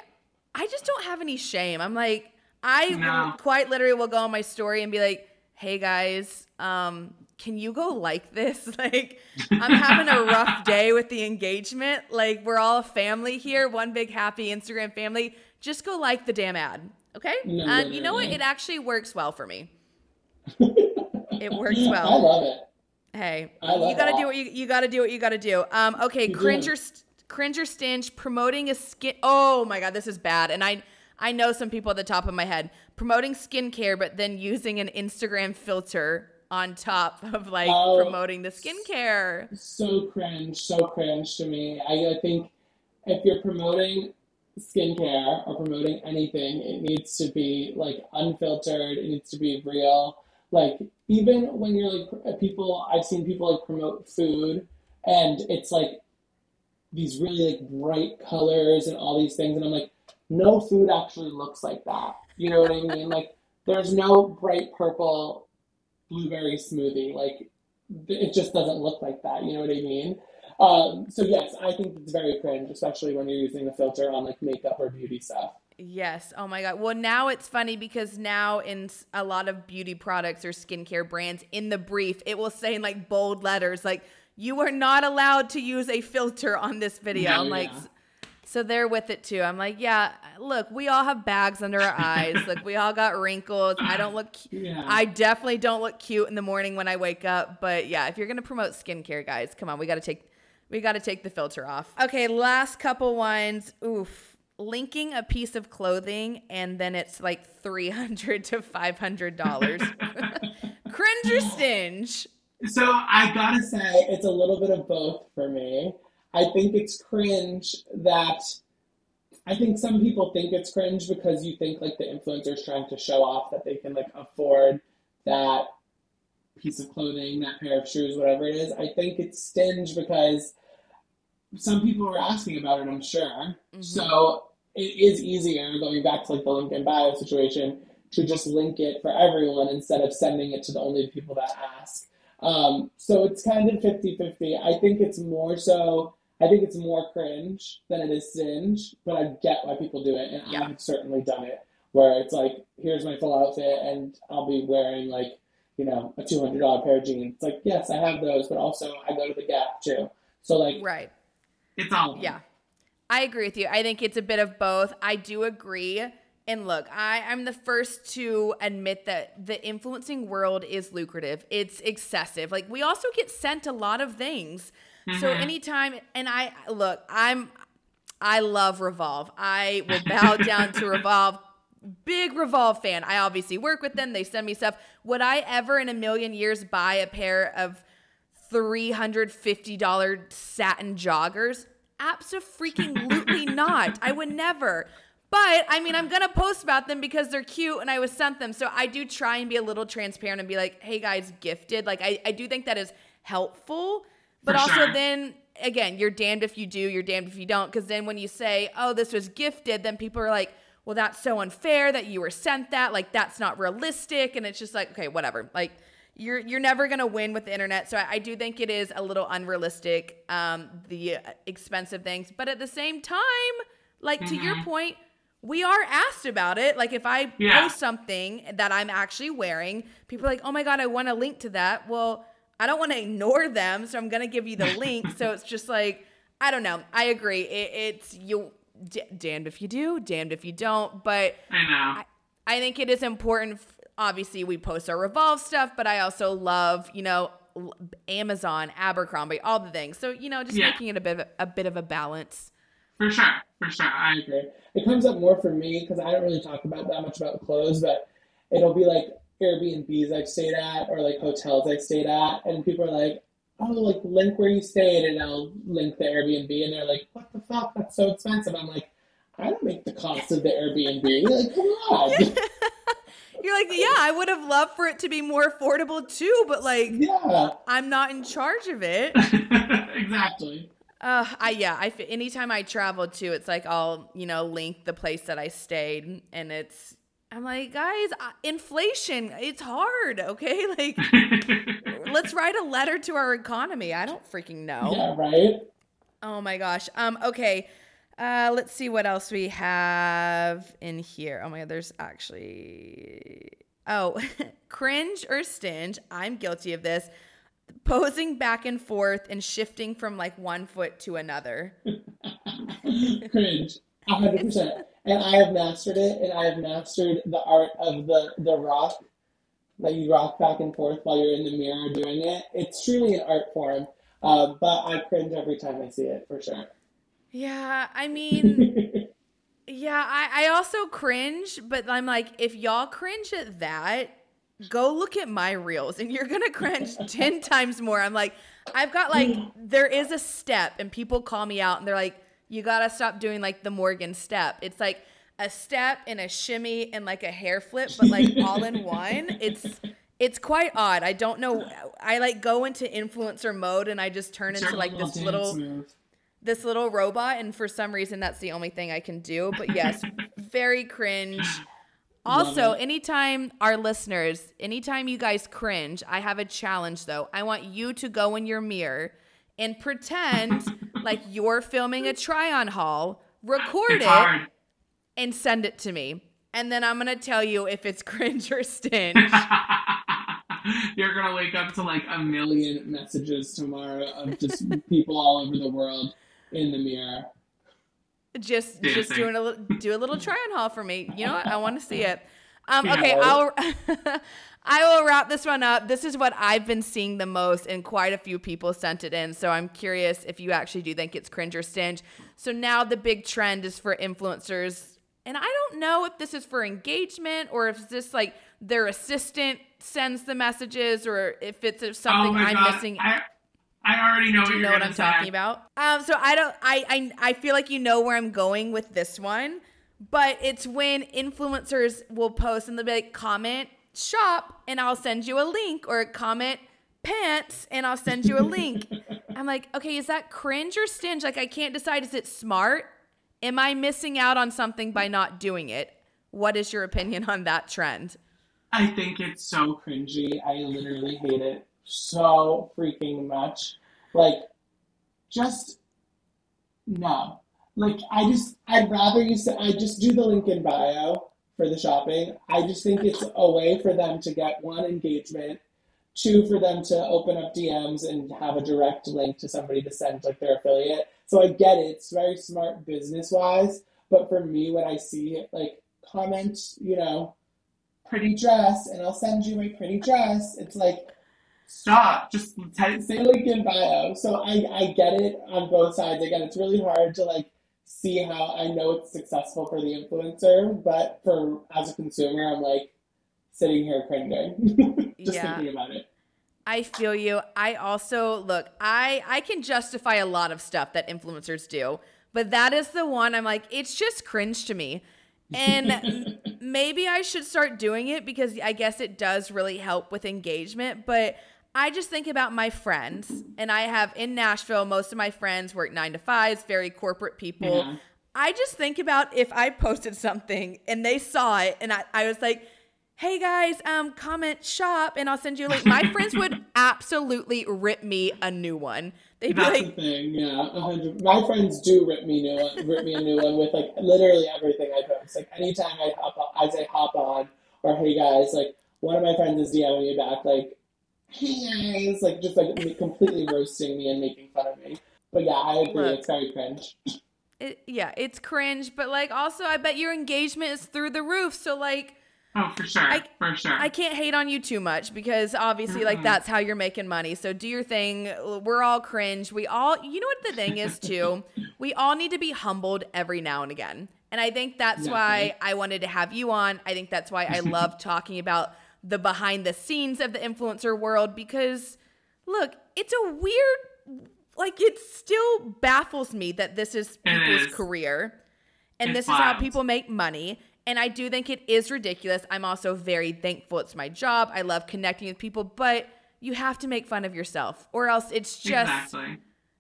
I just don't have any shame. I'm like, No. quite literally will go on my story and be like, "Hey guys, can you go like this? Like, I'm having a rough day with the engagement. Like, we're all a family here, one big happy Instagram family. Just go like the damn ad, okay?" No, And you know what? literally. It actually works well for me. It works I well. love it. Hey, I you love gotta do that. what you gotta do what you gotta do. Okay, You do. cringe or stinge promoting a skin. Oh my god, this is bad. And I know some people at the top of my head promoting skincare, but then using an Instagram filter on top of like Oh, promoting the skincare. so cringe to me. I think if you're promoting skincare or promoting anything, it needs to be like unfiltered. It needs to be real. Like even when you're like people, I've seen people like promote food, and it's like these really like bright colors and all these things, and I'm like, no food actually looks like that. You know what I mean? Like there's no bright purple blueberry smoothie. Like it just doesn't look like that. You know what I mean? So yes, I think it's very cringe, especially when you're using a filter on like makeup or beauty stuff. Yes. Oh my God. Well, now it's funny because now in a lot of beauty products or skincare brands, in the brief, it will say in like bold letters, like, you are not allowed to use a filter on this video. No, I'm like, yeah. so they're with it too. I'm like, yeah, look, we all have bags under our eyes. Like, we all got wrinkles. I don't look, Yeah. I definitely don't look cute in the morning when I wake up. But yeah, if you're going to promote skincare, guys, come on, we got to take the filter off. Okay, last couple ones. Oof. Linking a piece of clothing and then it's like $300 to $500. Cringe or stinge? So I gotta say, it's a little bit of both for me. I think it's cringe that I think some people think it's cringe because you think like the influencer's trying to show off that they can like afford that piece of clothing, that pair of shoes, whatever it is. I think it's stinge because some people were asking about it, I'm sure. Mm-hmm. So it is easier, going back to like the link in bio situation, to just link it for everyone instead of sending it to the only people that ask. So it's kind of 50-50. I think it's more cringe than it is singe, but I get why people do it, and Yeah. I've certainly done it, where it's like, here's my full outfit, and I'll be wearing like, a $200 pair of jeans. It's like, yes, I have those, but also I go to the Gap too. So like, Right. It's all of them. Yeah. I agree with you. I think it's a bit of both. I do agree. And look, I'm the first to admit that the influencing world is lucrative. It's excessive. Like, we also get sent a lot of things. So anytime, and I love Revolve. I will bow down to Revolve. Big Revolve fan. I obviously work with them. They send me stuff. Would I ever in a million years buy a pair of $350 satin joggers? Abso-freaking-lutely not. I would never. But, I mean, I'm going to post about them because they're cute and I was sent them. So I do try and be a little transparent and be like, hey, guys, gifted. Like, I do think that is helpful. But For also sure. then, again, you're damned if you do, you're damned if you don't. Because then when you say, oh, this was gifted, then people are like, well, that's so unfair that you were sent that. Like, that's not realistic. And it's just like, okay, whatever. Like, you're never going to win with the internet. So I do think it is a little unrealistic, the expensive things. But at the same time, like, to your point, we are asked about it. Like, if I post something that I'm actually wearing, people are like, oh my God, I want a link to that. Well, I don't want to ignore them, so I'm going to give you the link. So it's just like, I don't know. I agree. It's you damned if you do, damned if you don't. But I know. I think it is important. Obviously, we post our Revolve stuff, but I also love, Amazon, Abercrombie, all the things. So, just making it a bit of a balance. For sure. I agree. It comes up more for me because I don't really talk about that much about clothes, but it'll be like Airbnbs I've stayed at or like hotels I've stayed at, and people are like, oh, like link where you stayed, and I'll link the Airbnb, and they're like, what the fuck? That's so expensive. I'm like, I don't make the cost of the Airbnb. Like, come on. You're like, yeah, I would have loved for it to be more affordable too, but like, I'm not in charge of it. Exactly. Anytime I travel too, it's like I'll, link the place that I stayed, and I'm like, guys, inflation, it's hard, okay? Like, let's write a letter to our economy. I don't freaking know. Yeah, right? Oh my gosh. Okay. Let's see what else we have in here. Oh my God, there's actually... Oh, cringe or stinge. I'm guilty of this. Posing back and forth and shifting from like one foot to another. Cringe. 100%. And I have mastered it, and I have mastered the art of the rock. Like you rock back and forth while you're in the mirror doing it. It's truly an art form. But I cringe every time I see it, for sure. Yeah, I mean, I also cringe, but I'm like, if y'all cringe at that, go look at my reels and you're going to cringe 10 times more. I'm like, I've got like, there is a step and people call me out and they're like, you got to stop doing like the Morgan step. It's like a step and a shimmy and like a hair flip, but like all in one. It's quite odd. I don't know. I like go into influencer mode and I just turn into like this little robot, and for some reason that's the only thing I can do. But yes, very cringe. Also, anytime you guys cringe, I have a challenge though. I want you to go in your mirror and pretend like you're filming a try-on haul, record it, and send it to me. And then I'm going to tell you if it's cringe or stinge. You're going to wake up to like a million messages tomorrow of just people all over the world in the mirror. Just do a little try-on haul for me. You know what? I want to see it. Okay, I will wrap this one up. This is what I've been seeing the most, and quite a few people sent it in. So I'm curious if you actually do think it's cringe or stinge. So now the big trend is for influencers, and I don't know if this is for engagement or if this like their assistant sends the messages, or if it's something I'm missing. I already know. Do you know what I'm talking about? So I feel like you know where I'm going with this one, but it's when influencers will post and they'll be like, comment shop and I'll send you a link, or comment pants and I'll send you a link. I'm like, okay, is that cringe or stinge? Like, I can't decide. Is it smart? Am I missing out on something by not doing it? What is your opinion on that trend? I think it's so cringy. I literally hate it so freaking much. Like, just no. Like, I'd rather you say, I just do the link in bio for the shopping. I just think it's a way for them to get, one, engagement, two, for them to open up DMs and have a direct link to somebody to send like their affiliate. So I get it. It's very smart business-wise. But for me, when I see it, like, comment, pretty dress, and I'll send you my pretty dress, it's like, stop. Just say link in bio. So I get it on both sides. Again, it's really hard to, like, see how I know it's successful for the influencer, but as a consumer, I'm, like, sitting here cringing. Just thinking about it. I feel you. I also, look, I can justify a lot of stuff that influencers do, but that is the one I'm like, it's just cringe to me. And maybe I should start doing it because I guess it does really help with engagement. But I just think about my friends, and I have in Nashville, most of my friends work 9 to 5s, very corporate people. Yeah. I just think about if I posted something and they saw it and I was like, hey guys, comment shop and I'll send you a link. My friends would absolutely rip me a new one. They'd be That's the thing, yeah, 100. My friends do rip me a new one with like literally everything I post. Like anytime I say hop on, or hey guys, like one of my friends is DMing me back like, hey guys, like just like completely roasting me and making fun of me. But yeah, I agree. Look, it's very cringe. It's cringe, but like also I bet your engagement is through the roof. So like, Oh, for sure. For sure. I can't hate on you too much because obviously like that's how you're making money. So do your thing. We're all cringe. We all, you know what the thing is too? We all need to be humbled every now and again. And I think that's why I wanted to have you on. I think that's why I love talking about the behind the scenes of the influencer world because look, it's a weird, like it still baffles me that this is people's career and this is how people make money. And I do think it is ridiculous. I'm also very thankful it's my job. I love connecting with people, but you have to make fun of yourself or else it's just,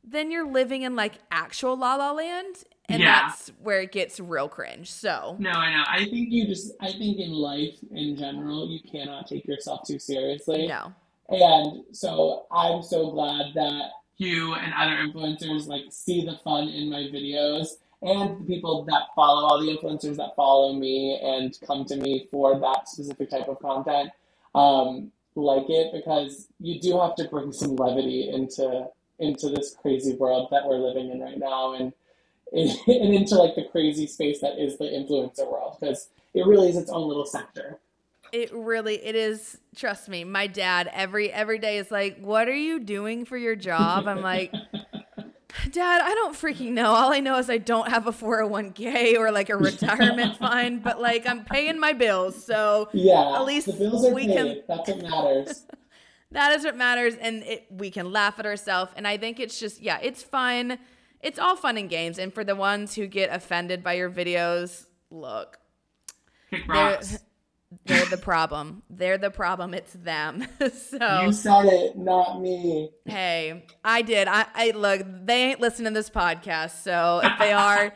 then you're living in like actual La La Land. And that's where it gets real cringe. So no, I know. I think in life in general, you cannot take yourself too seriously. No. And so I'm so glad that you and other influencers like see the fun in my videos and the people that follow, all the influencers that follow me and come to me for that specific type of content, like it because you do have to bring some levity into this crazy world that we're living in right now and into like the crazy space that is the influencer world because it really is its own little sector. It is. Trust me, my dad every day is like, "What are you doing for your job?" I'm like, "Dad, I don't freaking know. All I know is I don't have a 401k or like a retirement fund, but like I'm paying my bills, so at least the bills are paid. That's what matters." That is what matters, and we can laugh at ourselves. And I think it's just it's fun. It's all fun and games. And for the ones who get offended by your videos, look, kick rocks. They're the problem. They're the problem. It's them. So you said it, not me. Hey, I did. I look, they ain't listening to this podcast. So if they are,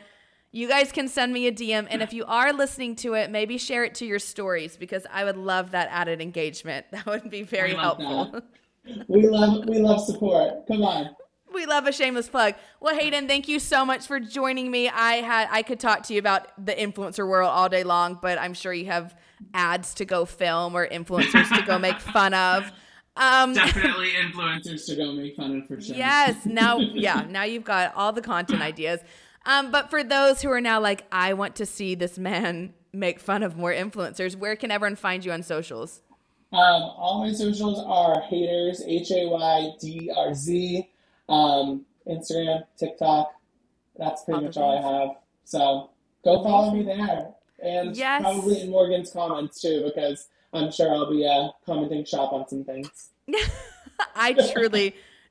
you guys can send me a DM. And if you are listening to it, maybe share it to your stories because I would love that added engagement. That would be very helpful. We love support. Come on. We love a shameless plug. Well, Hayden, thank you so much for joining me. I could talk to you about the influencer world all day long, but I'm sure you have ads to go film or influencers to go make fun of. Definitely influencers to go make fun of for sure. Yes. Now you've got all the content ideas. But for those who are now like, I want to see this man make fun of more influencers, where can everyone find you on socials? All my socials are Hayders, HAYDRZ. Instagram, TikTok. That's pretty much all I have. So go follow me there. And probably in Morgan's comments too, because I'm sure I'll be commenting shop on some things. I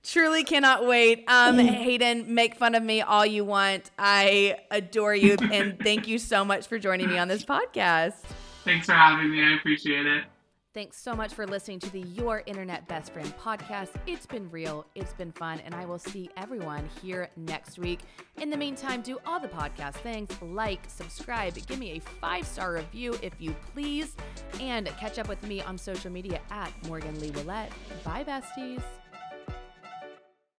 truly cannot wait. Hayden, make fun of me all you want. I adore you. And thank you so much for joining me on this podcast. Thanks for having me. I appreciate it. Thanks so much for listening to the Your Internet Best Friend podcast. It's been real. It's been fun. And I will see everyone here next week. In the meantime, do all the podcast things. Like, subscribe, give me a 5-star review if you please. And catch up with me on social media at Morgan Lee Willette. Bye, besties.